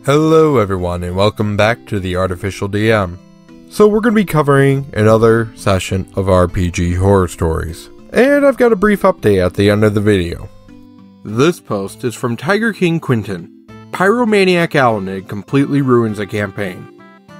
Hello everyone and welcome back to the Artificial DM. So we're going to be covering another session of RPG horror stories, and I've got a brief update at the end of the video. This post is from Tiger King Quinton. Pyromancer Owlnid completely ruins a campaign.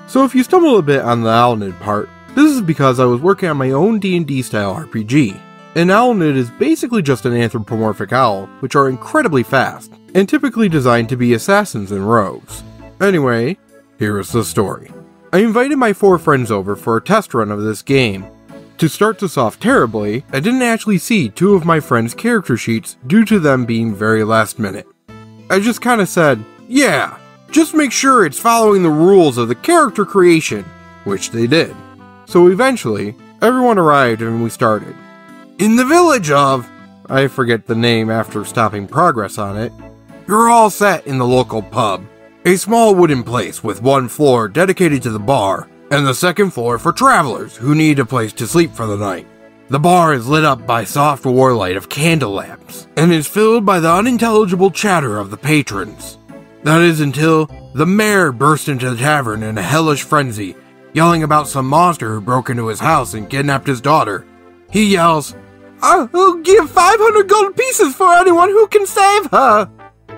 So if you stumble a bit on the Owlnid part, this is because I was working on my own D&D style RPG. An Owlnid is basically just an anthropomorphic owl, which are incredibly fast, and typically designed to be assassins and rogues. Anyway, here is the story. I invited my 4 friends over for a test run of this game. To start this off terribly, I didn't actually see 2 of my friends' character sheets due to them being very last minute. I just kinda said, yeah, just make sure it's following the rules of the character creation, which they did. So eventually, everyone arrived and we started. In the village of, I forget the name after stopping progress on it, you're all set in the local pub. A small wooden place with 1 floor dedicated to the bar, and the 2nd floor for travelers who need a place to sleep for the night. The bar is lit up by soft warlight of candle lamps, and is filled by the unintelligible chatter of the patrons. That is until the mayor burst into the tavern in a hellish frenzy, yelling about some monster who broke into his house and kidnapped his daughter. He yells, "I'll give 500 gold pieces for anyone who can save her!"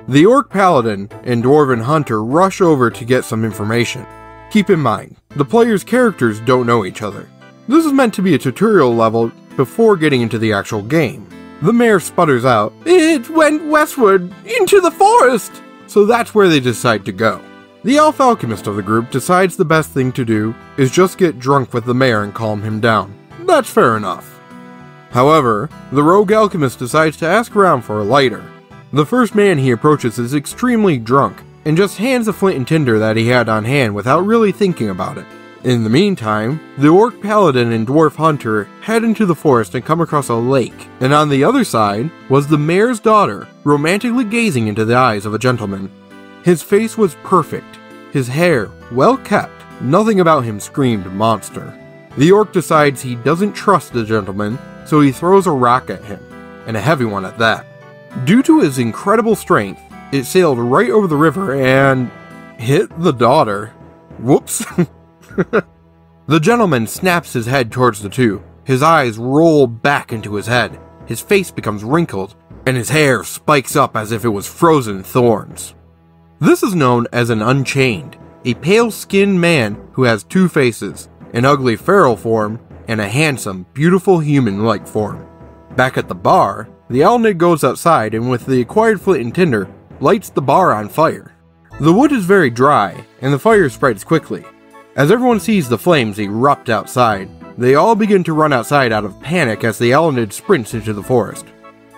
The Orc Paladin and Dwarven Hunter rush over to get some information. Keep in mind, the player's characters don't know each other. This is meant to be a tutorial level before getting into the actual game. The mayor sputters out, "It went westward, into the forest!" So that's where they decide to go. The elf alchemist of the group decides the best thing to do is just get drunk with the mayor and calm him down. That's fair enough. However, the rogue alchemist decides to ask around for a lighter. The first man he approaches is extremely drunk, and just hands a flint and tinder that he had on hand without really thinking about it. In the meantime, the Orc Paladin and Dwarf Hunter head into the forest and come across a lake, and on the other side was the mayor's daughter, romantically gazing into the eyes of a gentleman. His face was perfect, his hair well kept, nothing about him screamed monster. The orc decides he doesn't trust the gentleman, so he throws a rock at him, and a heavy one at that. Due to his incredible strength, it sailed right over the river and hit the daughter. Whoops. The gentleman snaps his head towards the 2. His eyes roll back into his head, his face becomes wrinkled, and his hair spikes up as if it was frozen thorns. This is known as an Unchained, a pale-skinned man who has 2 faces, an ugly feral form, and a handsome, beautiful human-like form. Back at the bar, the Owlnid goes outside and with the acquired flint and tinder, lights the bar on fire. The wood is very dry, and the fire spreads quickly. As everyone sees the flames erupt outside, they all begin to run outside out of panic as the Owlnid sprints into the forest.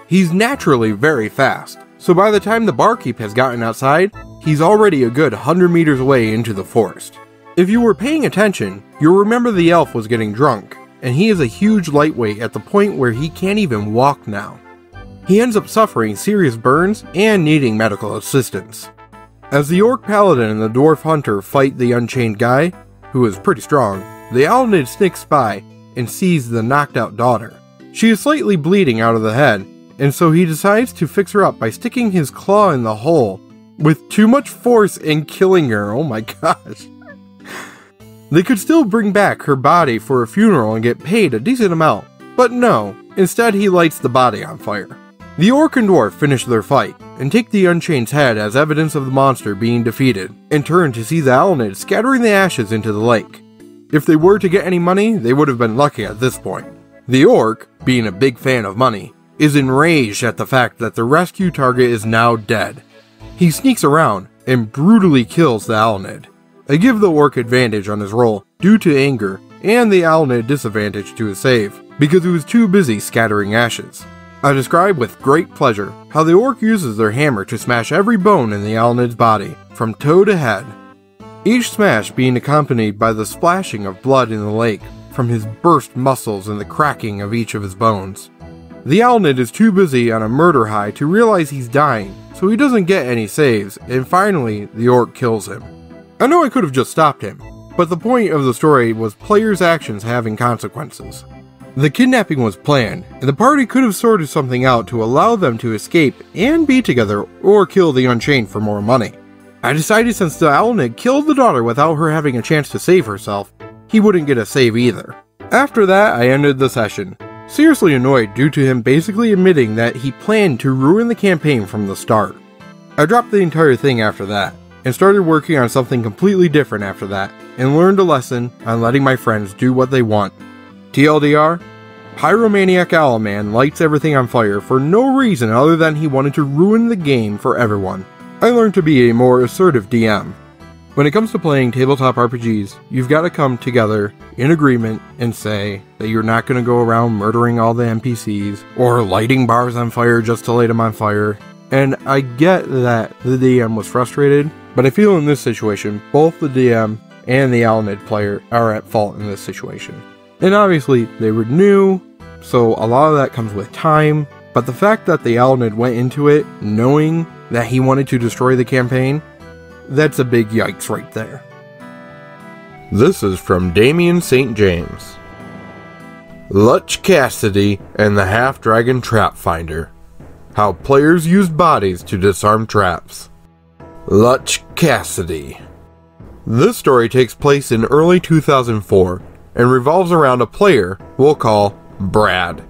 He's naturally very fast, so by the time the barkeep has gotten outside, he's already a good 100 meters away into the forest. If you were paying attention, you'll remember the elf was getting drunk, and he is a huge lightweight at the point where he can't even walk now. He ends up suffering serious burns and needing medical assistance. As the Orc Paladin and the Dwarf Hunter fight the Unchained guy, who is pretty strong, the Owlnid sneaks by and sees the knocked out daughter. She is slightly bleeding out of the head, and so he decides to fix her up by sticking his claw in the hole with too much force and killing her. Oh my gosh. They could still bring back her body for a funeral and get paid a decent amount, but no, instead he lights the body on fire. The Orc and Dwarf finish their fight, and take the Unchained's head as evidence of the monster being defeated, and turn to see the Owlnid scattering the ashes into the lake. If they were to get any money, they would have been lucky at this point. The Orc, being a big fan of money, is enraged at the fact that the rescue target is now dead. He sneaks around and brutally kills the Owlnid. I give the Orc advantage on his roll due to anger, and the Owlnid disadvantage to his save, because he was too busy scattering ashes. I describe with great pleasure how the Orc uses their hammer to smash every bone in the Owlnid's body, from toe to head. Each smash being accompanied by the splashing of blood in the lake from his burst muscles and the cracking of each of his bones. The Owlnid is too busy on a murder high to realize he's dying, so he doesn't get any saves, and finally the Orc kills him. I know I could have just stopped him, but the point of the story was players' actions having consequences. The kidnapping was planned, and the party could have sorted something out to allow them to escape and be together or kill the Unchained for more money. I decided since the Owlnid killed the daughter without her having a chance to save herself, he wouldn't get a save either. After that, I ended the session, seriously annoyed due to him basically admitting that he planned to ruin the campaign from the start. I dropped the entire thing after that, and started working on something completely different after that, and learned a lesson on letting my friends do what they want. TLDR, Pyromaniac Owlman lights everything on fire for no reason other than he wanted to ruin the game for everyone. I learned to be a more assertive DM. When it comes to playing tabletop RPGs, you've got to come together in agreement and say that you're not going to go around murdering all the NPCs or lighting bars on fire just to light them on fire. And I get that the DM was frustrated, but I feel in this situation, both the DM and the Owlnid player are at fault in this situation. And obviously, they were new, so a lot of that comes with time, but the fact that the Owlnid went into it knowing that he wanted to destroy the campaign, that's a big yikes right there. This is from Damien St. James. Lutch Cassidy and the Half-Dragon Trap Finder. How players use bodies to disarm traps. Lutch Cassidy. This story takes place in early 2004 and revolves around a player we'll call Brad.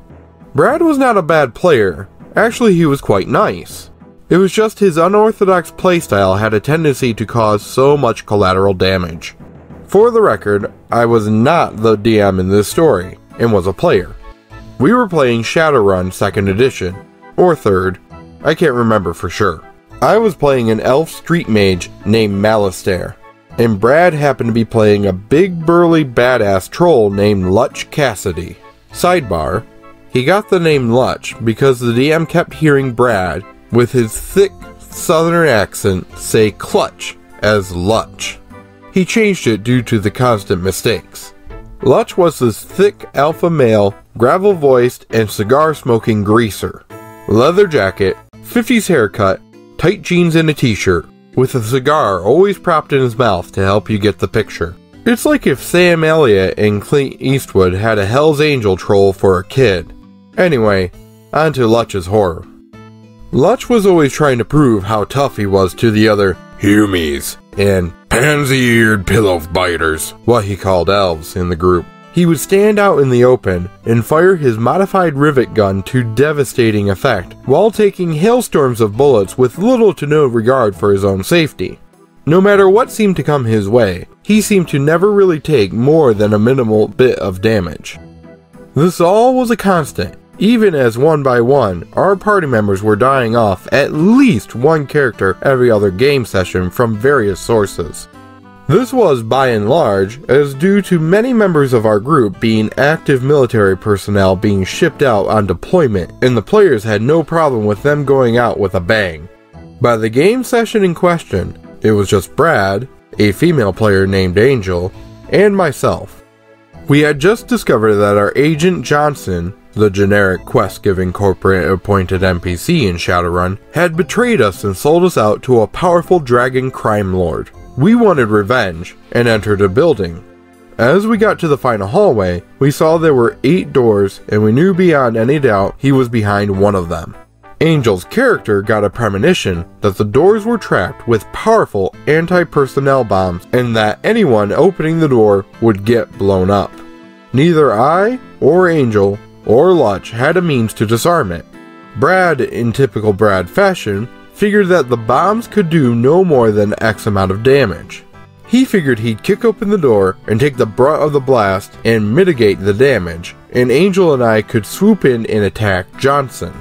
Brad was not a bad player, actually he was quite nice. It was just his unorthodox playstyle had a tendency to cause so much collateral damage. For the record, I was not the DM in this story, and was a player. We were playing Shadowrun 2nd edition, or 3rd, I can't remember for sure. I was playing an elf street mage named Malistaire, and Brad happened to be playing a big burly badass troll named Lutch Cassidy. Sidebar, he got the name Lutch because the DM kept hearing Brad, with his thick southern accent, say clutch as Lutch. He changed it due to the constant mistakes. Lutch was this thick alpha male, gravel-voiced, and cigar-smoking greaser. Leather jacket, 50s haircut, tight jeans and a t-shirt, with a cigar always propped in his mouth to help you get the picture. It's like if Sam Elliott and Clint Eastwood had a Hell's Angel troll for a kid. Anyway, on to Lutch's horror. Lutch was always trying to prove how tough he was to the other humies and pansy-eared pillow biters, what he called elves in the group. He would stand out in the open and fire his modified rivet gun to devastating effect, while taking hailstorms of bullets with little to no regard for his own safety. No matter what seemed to come his way, he seemed to never really take more than a minimal bit of damage. This all was a constant, even as one by one, our party members were dying off at least one character every other game session from various sources. This was, by and large, as due to many members of our group being active military personnel being shipped out on deployment, and the players had no problem with them going out with a bang. By the game session in question, it was just Brad, a female player named Angel, and myself. We had just discovered that our Agent Johnson, the generic quest-giving corporate-appointed NPC in Shadowrun, had betrayed us and sold us out to a powerful dragon crime lord. We wanted revenge, and entered a building. As we got to the final hallway, we saw there were 8 doors, and we knew beyond any doubt he was behind one of them. Angel's character got a premonition that the doors were trapped with powerful anti-personnel bombs, and that anyone opening the door would get blown up. Neither I, or Angel, or Lutch had a means to disarm it. Brad, in typical Brad fashion, figured that the bombs could do no more than X amount of damage. He figured he'd kick open the door and take the brunt of the blast and mitigate the damage, and Angel and I could swoop in and attack Johnson.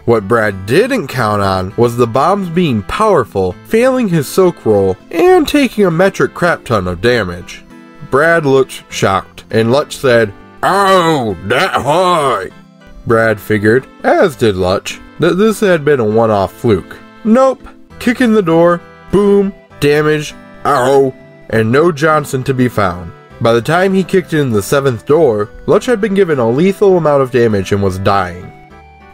What Brad didn't count on was the bombs being powerful, failing his soak roll, and taking a metric crap ton of damage. Brad looked shocked, and Lutch said, "Ow, that high!" Brad figured, as did Lutch, that this had been a one-off fluke. Nope, kick in the door, boom, damage, ow, and no Johnson to be found. By the time he kicked in the 7th door, Lutch had been given a lethal amount of damage and was dying.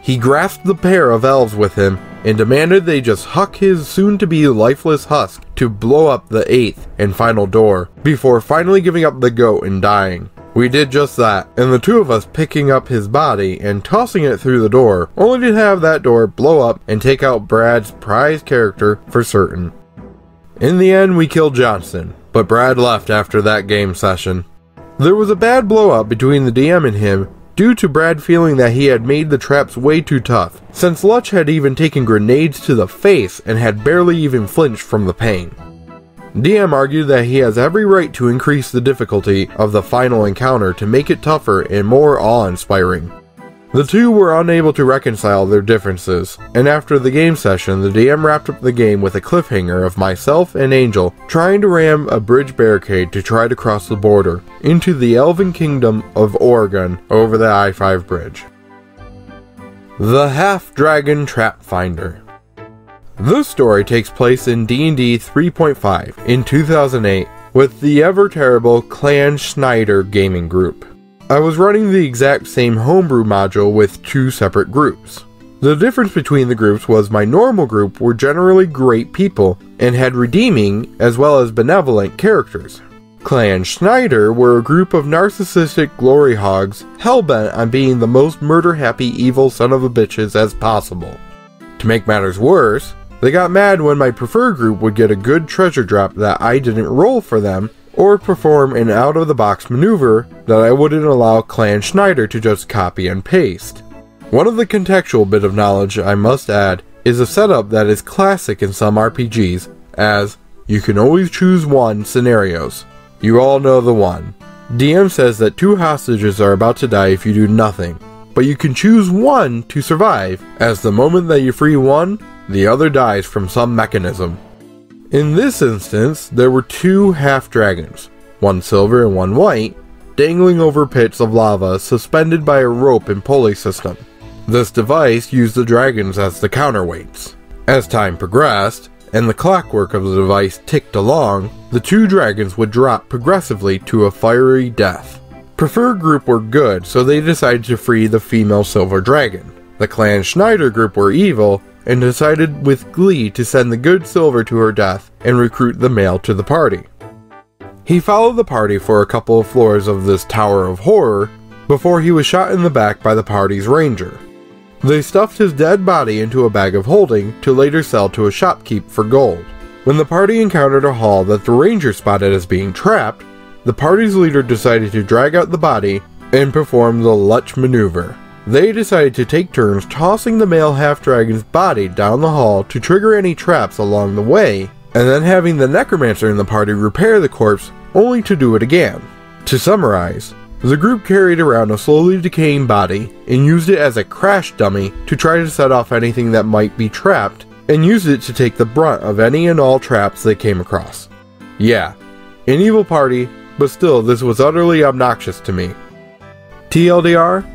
He grasped the pair of elves with him and demanded they just huck his soon-to-be lifeless husk to blow up the 8th and final door, before finally giving up the goat and dying. We did just that, and the two of us picking up his body and tossing it through the door, only to have that door blow up and take out Brad's prized character for certain. In the end, we killed Johnson, but Brad left after that game session. There was a bad blow-up between the DM and him due to Brad feeling that he had made the traps way too tough, since Lutch had even taken grenades to the face and had barely even flinched from the pain. DM argued that he has every right to increase the difficulty of the final encounter to make it tougher and more awe-inspiring. The two were unable to reconcile their differences, and after the game session, the DM wrapped up the game with a cliffhanger of myself and Angel trying to ram a bridge barricade to try to cross the border into the Elven Kingdom of Oregon over the I-5 bridge. The Half-Dragon Trap Finder. This story takes place in D&D 3.5 in 2008 with the ever-terrible Clan Schneider gaming group. I was running the exact same homebrew module with two separate groups. The difference between the groups was my normal group were generally great people and had redeeming as well as benevolent characters. Clan Schneider were a group of narcissistic glory hogs hell-bent on being the most murder-happy evil son of a bitches as possible. To make matters worse, they got mad when my preferred group would get a good treasure drop that I didn't roll for them, or perform an out-of-the-box maneuver that I wouldn't allow Clan Schneider to just copy and paste. One of the contextual bit of knowledge I must add is a setup that is classic in some RPGs, as you can always choose one scenarios. You all know the one. DM says that 2 hostages are about to die if you do nothing, but you can choose one to survive, as the moment that you free one, the other dies from some mechanism. In this instance, there were 2 half-dragons, one silver and one white, dangling over pits of lava suspended by a rope and pulley system. This device used the dragons as the counterweights. As time progressed, and the clockwork of the device ticked along, the 2 dragons would drop progressively to a fiery death. Preferred group were good, so they decided to free the female silver dragon. The Clan Schneider group were evil, and decided with glee to send the good silver to her death and recruit the male to the party. He followed the party for a couple of floors of this tower of horror before he was shot in the back by the party's ranger. They stuffed his dead body into a bag of holding to later sell to a shopkeep for gold. When the party encountered a hall that the ranger spotted as being trapped, the party's leader decided to drag out the body and perform the Lutch maneuver. They decided to take turns tossing the male half-dragon's body down the hall to trigger any traps along the way, and then having the necromancer in the party repair the corpse only to do it again. To summarize, the group carried around a slowly decaying body and used it as a crash dummy to try to set off anything that might be trapped, and used it to take the brunt of any and all traps they came across. Yeah, an evil party, but still this was utterly obnoxious to me. TLDR?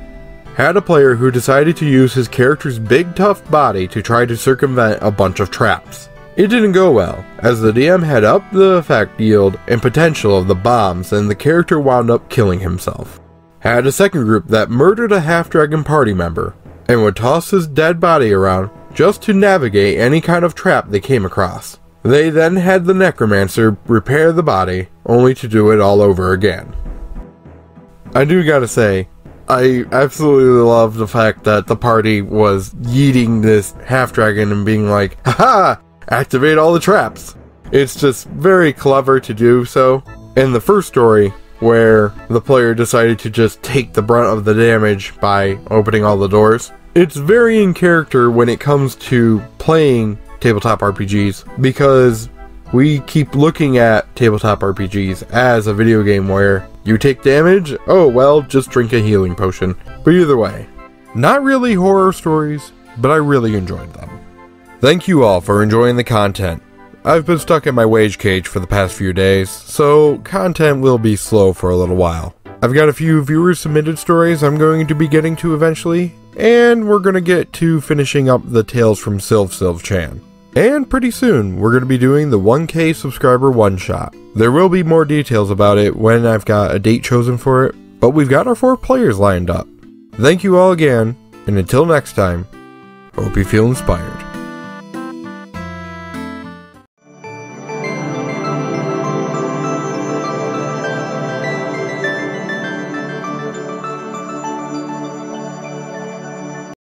Had a player who decided to use his character's big tough body to try to circumvent a bunch of traps. It didn't go well, as the DM had upped the effect yield and potential of the bombs and the character wound up killing himself. Had a second group that murdered a half-dragon party member, and would toss his dead body around just to navigate any kind of trap they came across. They then had the necromancer repair the body, only to do it all over again. I do gotta say, I absolutely love the fact that the party was yeeting this half-dragon and being like, haha, activate all the traps. It's just very clever to do so. In the first story, where the player decided to just take the brunt of the damage by opening all the doors, it's very in character when it comes to playing tabletop RPGs, because we keep looking at tabletop RPGs as a video game where you take damage, oh well, just drink a healing potion. But either way, not really horror stories, but I really enjoyed them. Thank you all for enjoying the content. I've been stuck in my wage cage for the past few days, so content will be slow for a little while. I've got a few viewer-submitted stories I'm going to be getting to eventually, and we're going to get to finishing up the Tales from Sylv-Chan. And pretty soon, we're going to be doing the 1K subscriber one-shot. There will be more details about it when I've got a date chosen for it, but we've got our 4 players lined up. Thank you all again, and until next time, hope you feel inspired.